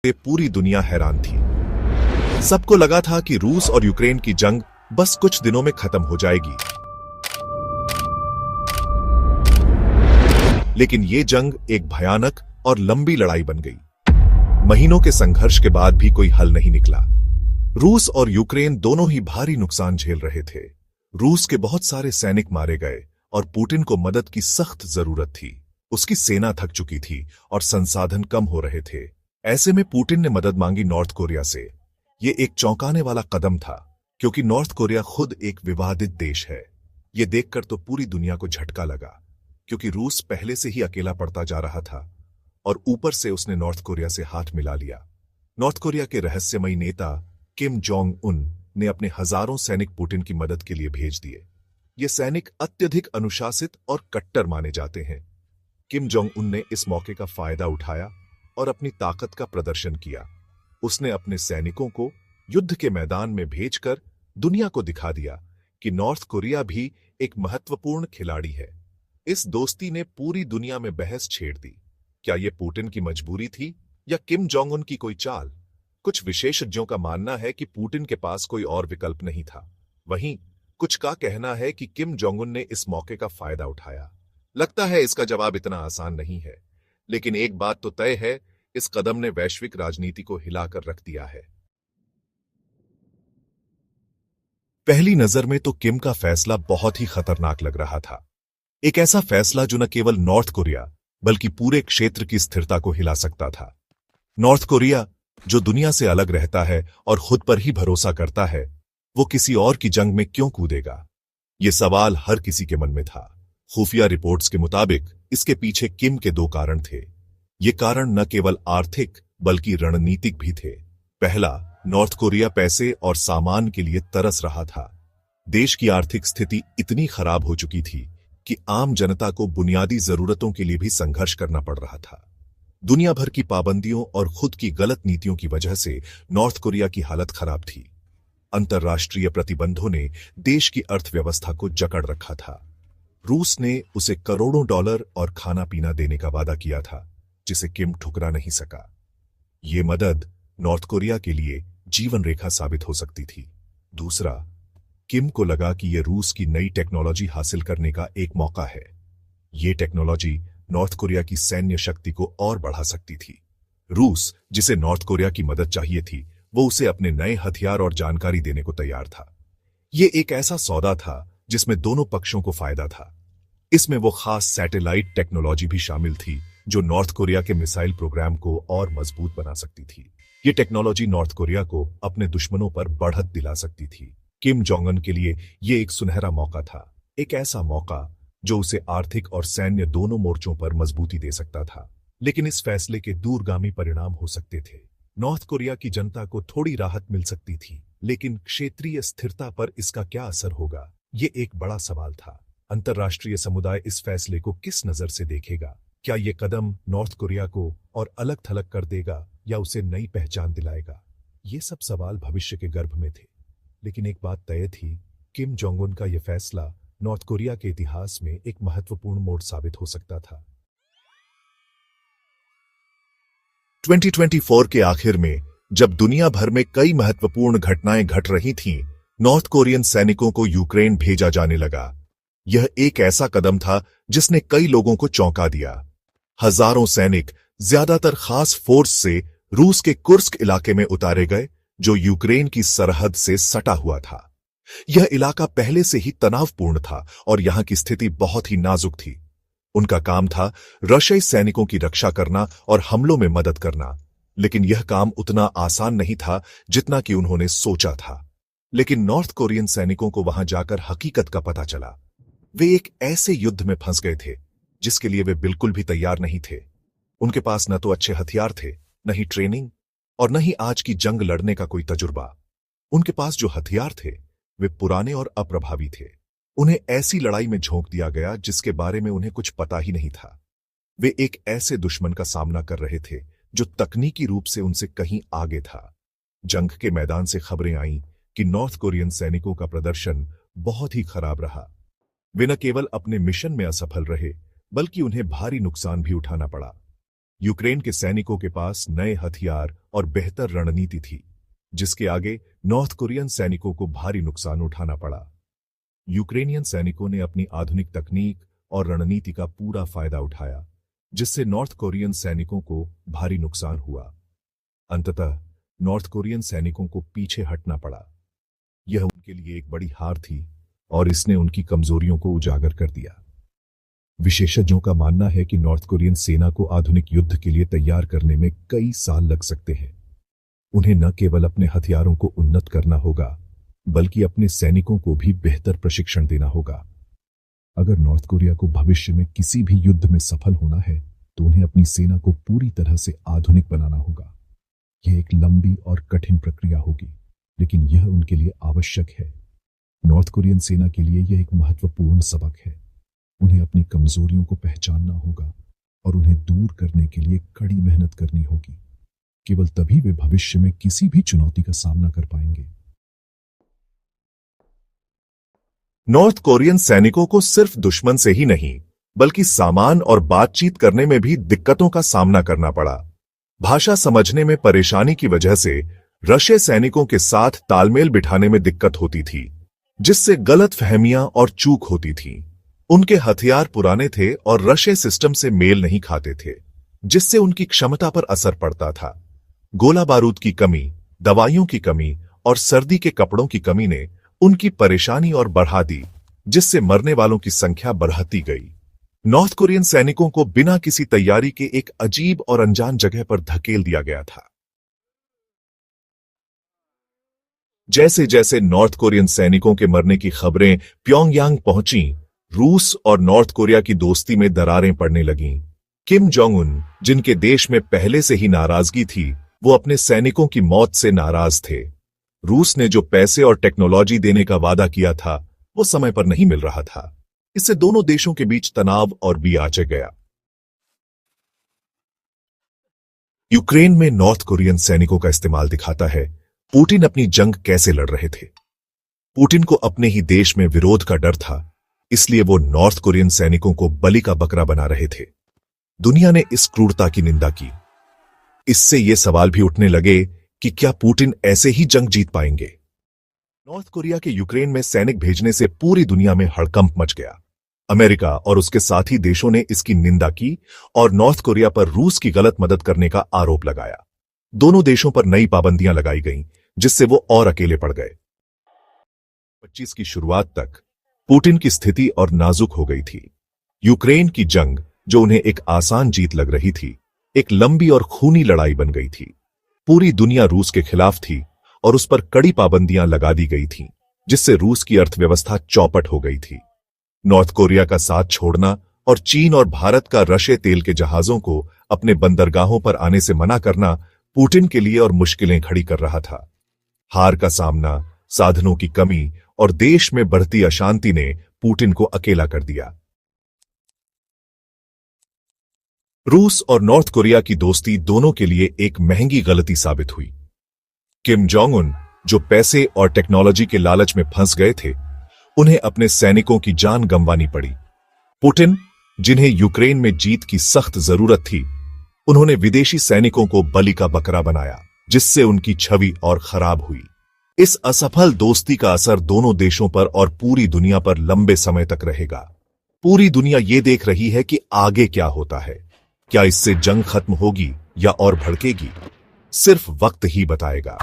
से पूरी दुनिया हैरान थी। सबको लगा था कि रूस और यूक्रेन की जंग बस कुछ दिनों में खत्म हो जाएगी, लेकिन ये जंग एक भयानक और लंबी लड़ाई बन गई। महीनों के संघर्ष के बाद भी कोई हल नहीं निकला। रूस और यूक्रेन दोनों ही भारी नुकसान झेल रहे थे। रूस के बहुत सारे सैनिक मारे गए और पुतिन को मदद की सख्त जरूरत थी। उसकी सेना थक चुकी थी और संसाधन कम हो रहे थे। ऐसे में पुतिन ने मदद मांगी नॉर्थ कोरिया से। ये एक चौंकाने वाला कदम था, क्योंकि नॉर्थ कोरिया खुद एक विवादित देश है। ये देखकर तो पूरी दुनिया को झटका लगा, क्योंकि रूस पहले से ही अकेला पड़ता जा रहा था और ऊपर से उसने नॉर्थ कोरिया से हाथ मिला लिया। नॉर्थ कोरिया के रहस्यमयी नेता किम जोंग उन ने अपने हजारों सैनिक पुतिन की मदद के लिए भेज दिए। ये सैनिक अत्यधिक अनुशासित और कट्टर माने जाते हैं। किम जोंग उन ने इस मौके का फायदा उठाया और अपनी ताकत का प्रदर्शन किया। उसने अपने सैनिकों को युद्ध के मैदान में भेजकर दुनिया को दिखा दिया कि नॉर्थ कोरिया भी एक महत्वपूर्ण खिलाड़ी है। इस दोस्ती ने पूरी दुनिया में बहस छेड़ दी। क्या यह पुतिन की मजबूरी थी या किम जोंग उन की कोई चाल? कुछ विशेषज्ञों का मानना है कि पुतिन के पास कोई और विकल्प नहीं था। वहीं कुछ का कहना है कि किम जोंग उन ने इस मौके का फायदा उठाया। लगता है इसका जवाब इतना आसान नहीं है, लेकिन एक बात तो तय है, इस कदम ने वैश्विक राजनीति को हिलाकर रख दिया है। पहली नजर में तो किम का फैसला बहुत ही खतरनाक लग रहा था। एक ऐसा फैसला जो न केवल नॉर्थ कोरिया बल्कि पूरे क्षेत्र की स्थिरता को हिला सकता था। नॉर्थ कोरिया, जो दुनिया से अलग रहता है और खुद पर ही भरोसा करता है, वो किसी और की जंग में क्यों कूदेगा? ये सवाल हर किसी के मन में था। खुफिया रिपोर्ट्स के मुताबिक इसके पीछे किम के दो कारण थे। ये कारण न केवल आर्थिक बल्कि रणनीतिक भी थे। पहला, नॉर्थ कोरिया पैसे और सामान के लिए तरस रहा था। देश की आर्थिक स्थिति इतनी खराब हो चुकी थी कि आम जनता को बुनियादी जरूरतों के लिए भी संघर्ष करना पड़ रहा था। दुनिया भर की पाबंदियों और खुद की गलत नीतियों की वजह से नॉर्थ कोरिया की हालत खराब थी। अंतर्राष्ट्रीय प्रतिबंधों ने देश की अर्थव्यवस्था को जकड़ रखा था। रूस ने उसे करोड़ों डॉलर और खाना पीना देने का वादा किया था, जिसे किम ठुकरा नहीं सका। ये मदद नॉर्थ कोरिया के लिए जीवन रेखा साबित हो सकती थी। दूसरा, किम को लगा कि यह रूस की नई टेक्नोलॉजी हासिल करने का एक मौका है। ये टेक्नोलॉजी नॉर्थ कोरिया की सैन्य शक्ति को और बढ़ा सकती थी। रूस, जिसे नॉर्थ कोरिया की मदद चाहिए थी, वो उसे अपने नए हथियार और जानकारी देने को तैयार था। ये एक ऐसा सौदा था जिसमें दोनों पक्षों को फायदा था। इसमें वो खास सैटेलाइट टेक्नोलॉजी भी शामिल थी जो नॉर्थ कोरिया के मिसाइल प्रोग्राम को और मजबूत बना सकती थी। ये टेक्नोलॉजी नॉर्थ कोरिया को अपने दुश्मनों पर बढ़त दिला सकती थी। किम जोंग उन के लिए ये एक सुनहरा मौका था, एक ऐसा मौका जो उसे आर्थिक और सैन्य दोनों मोर्चों पर मजबूती दे सकता था। लेकिन इस फैसले के दूरगामी परिणाम हो सकते थे। नॉर्थ कोरिया की जनता को थोड़ी राहत मिल सकती थी, लेकिन क्षेत्रीय स्थिरता पर इसका क्या असर होगा, ये एक बड़ा सवाल था। अंतर्राष्ट्रीय समुदाय इस फैसले को किस नजर से देखेगा? क्या ये कदम नॉर्थ कोरिया को और अलग थलग कर देगा या उसे नई पहचान दिलाएगा? ये सब सवाल भविष्य के गर्भ में थे, लेकिन एक बात तय थी, किम जोंग उन का यह फैसला नॉर्थ कोरिया के इतिहास में एक महत्वपूर्ण मोड़ साबित हो सकता था। 2024 के आखिर में, जब दुनिया भर में कई महत्वपूर्ण घटनाएं घट रही थीं, नॉर्थ कोरियन सैनिकों को यूक्रेन भेजा जाने लगा। यह एक ऐसा कदम था जिसने कई लोगों को चौंका दिया। हजारों सैनिक, ज्यादातर खास फोर्स से, रूस के कुर्स्क इलाके में उतारे गए, जो यूक्रेन की सरहद से सटा हुआ था। यह इलाका पहले से ही तनावपूर्ण था और यहां की स्थिति बहुत ही नाजुक थी। उनका काम था रशियाई सैनिकों की रक्षा करना और हमलों में मदद करना, लेकिन यह काम उतना आसान नहीं था जितना कि उन्होंने सोचा था। लेकिन नॉर्थ कोरियन सैनिकों को वहां जाकर हकीकत का पता चला। वे एक ऐसे युद्ध में फंस गए थे जिसके लिए वे बिल्कुल भी तैयार नहीं थे। उनके पास न तो अच्छे हथियार थे, न ही ट्रेनिंग, और न ही आज की जंग लड़ने का कोई तजुर्बा। उनके पास जो हथियार थे वे पुराने और अप्रभावी थे। उन्हें ऐसी लड़ाई में झोंक दिया गया जिसके बारे में उन्हें कुछ पता ही नहीं था। वे एक ऐसे दुश्मन का सामना कर रहे थे जो तकनीकी रूप से उनसे कहीं आगे था। जंग के मैदान से खबरें आईं कि नॉर्थ कोरियन सैनिकों का प्रदर्शन बहुत ही खराब रहा। वे न केवल अपने मिशन में असफल रहे, बल्कि उन्हें भारी नुकसान भी उठाना पड़ा। यूक्रेन के सैनिकों के पास नए हथियार और बेहतर रणनीति थी, जिसके आगे नॉर्थ कोरियन सैनिकों को भारी नुकसान उठाना पड़ा। यूक्रेनियन सैनिकों ने अपनी आधुनिक तकनीक और रणनीति का पूरा फायदा उठाया, जिससे नॉर्थ कोरियन सैनिकों को भारी नुकसान हुआ। अंततः नॉर्थ कोरियन सैनिकों को पीछे हटना पड़ा। यह उनके लिए एक बड़ी हार थी और इसने उनकी कमजोरियों को उजागर कर दिया। विशेषज्ञों का मानना है कि नॉर्थ कोरियन सेना को आधुनिक युद्ध के लिए तैयार करने में कई साल लग सकते हैं। उन्हें न केवल अपने हथियारों को उन्नत करना होगा, बल्कि अपने सैनिकों को भी बेहतर प्रशिक्षण देना होगा। अगर नॉर्थ कोरिया को भविष्य में किसी भी युद्ध में सफल होना है, तो उन्हें अपनी सेना को पूरी तरह से आधुनिक बनाना होगा। यह एक लंबी और कठिन प्रक्रिया होगी, लेकिन यह उनके लिए आवश्यक है। नॉर्थ कोरियन सेना के लिए यह एक महत्वपूर्ण सबक है। उन्हें अपनी कमजोरियों को पहचानना होगा और उन्हें दूर करने के लिए कड़ी मेहनत करनी होगी। केवल तभी वे भविष्य में किसी भी चुनौती का सामना कर पाएंगे। नॉर्थ कोरियन सैनिकों को सिर्फ दुश्मन से ही नहीं, बल्कि सामान और बातचीत करने में भी दिक्कतों का सामना करना पड़ा। भाषा समझने में परेशानी की वजह से रशियन सैनिकों के साथ तालमेल बिठाने में दिक्कत होती थी, जिससे गलतफहमियां और चूक होती थी। उनके हथियार पुराने थे और रशियन सिस्टम से मेल नहीं खाते थे, जिससे उनकी क्षमता पर असर पड़ता था। गोला बारूद की कमी, दवाइयों की कमी और सर्दी के कपड़ों की कमी ने उनकी परेशानी और बढ़ा दी, जिससे मरने वालों की संख्या बढ़ती गई। नॉर्थ कोरियन सैनिकों को बिना किसी तैयारी के एक अजीब और अनजान जगह पर धकेल दिया गया था। जैसे जैसे नॉर्थ कोरियन सैनिकों के मरने की खबरें प्योंगयांग पहुंची, रूस और नॉर्थ कोरिया की दोस्ती में दरारें पड़ने लगीं। किम जोंग उन, जिनके देश में पहले से ही नाराजगी थी, वो अपने सैनिकों की मौत से नाराज थे। रूस ने जो पैसे और टेक्नोलॉजी देने का वादा किया था, वो समय पर नहीं मिल रहा था। इससे दोनों देशों के बीच तनाव और भी आंच गया। यूक्रेन में नॉर्थ कोरियन सैनिकों का इस्तेमाल दिखाता है पुतिन अपनी जंग कैसे लड़ रहे थे। पुतिन को अपने ही देश में विरोध का डर था, इसलिए वो नॉर्थ कोरियन सैनिकों को बलि का बकरा बना रहे थे। दुनिया ने इस क्रूरता की निंदा की। इससे ये सवाल भी उठने लगे कि क्या पुतिन ऐसे ही जंग जीत पाएंगे। नॉर्थ कोरिया के यूक्रेन में सैनिक भेजने से पूरी दुनिया में हड़कंप मच गया। अमेरिका और उसके साथी देशों ने इसकी निंदा की और नॉर्थ कोरिया पर रूस की गलत मदद करने का आरोप लगाया। दोनों देशों पर नई पाबंदियां लगाई गईं, जिससे वो और अकेले पड़ गए। 25 की शुरुआत तक पुतिन की स्थिति और नाजुक हो गई थी। यूक्रेन की जंग, जो उन्हें एक आसान जीत लग रही थी, एक लंबी और खूनी लड़ाई बन गई थी। पूरी दुनिया रूस के खिलाफ थी और उस पर कड़ी पाबंदियां लगा दी गई थीं, जिससे रूस की अर्थव्यवस्था चौपट हो गई थी। नॉर्थ कोरिया का साथ छोड़ना और चीन और भारत का रशियन तेल के जहाजों को अपने बंदरगाहों पर आने से मना करना पुतिन के लिए और मुश्किलें खड़ी कर रहा था। हार का सामना, साधनों की कमी और देश में बढ़ती अशांति ने पुतिन को अकेला कर दिया। रूस और नॉर्थ कोरिया की दोस्ती दोनों के लिए एक महंगी गलती साबित हुई। किम जोंग उन, जो पैसे और टेक्नोलॉजी के लालच में फंस गए थे, उन्हें अपने सैनिकों की जान गंवानी पड़ी। पुतिन, जिन्हें यूक्रेन में जीत की सख्त जरूरत थी, उन्होंने विदेशी सैनिकों को बलि का बकरा बनाया, जिससे उनकी छवि और खराब हुई। इस असफल दोस्ती का असर दोनों देशों पर और पूरी दुनिया पर लंबे समय तक रहेगा। पूरी दुनिया ये देख रही है कि आगे क्या होता है। क्या इससे जंग खत्म होगी या और भड़केगी? सिर्फ वक्त ही बताएगा।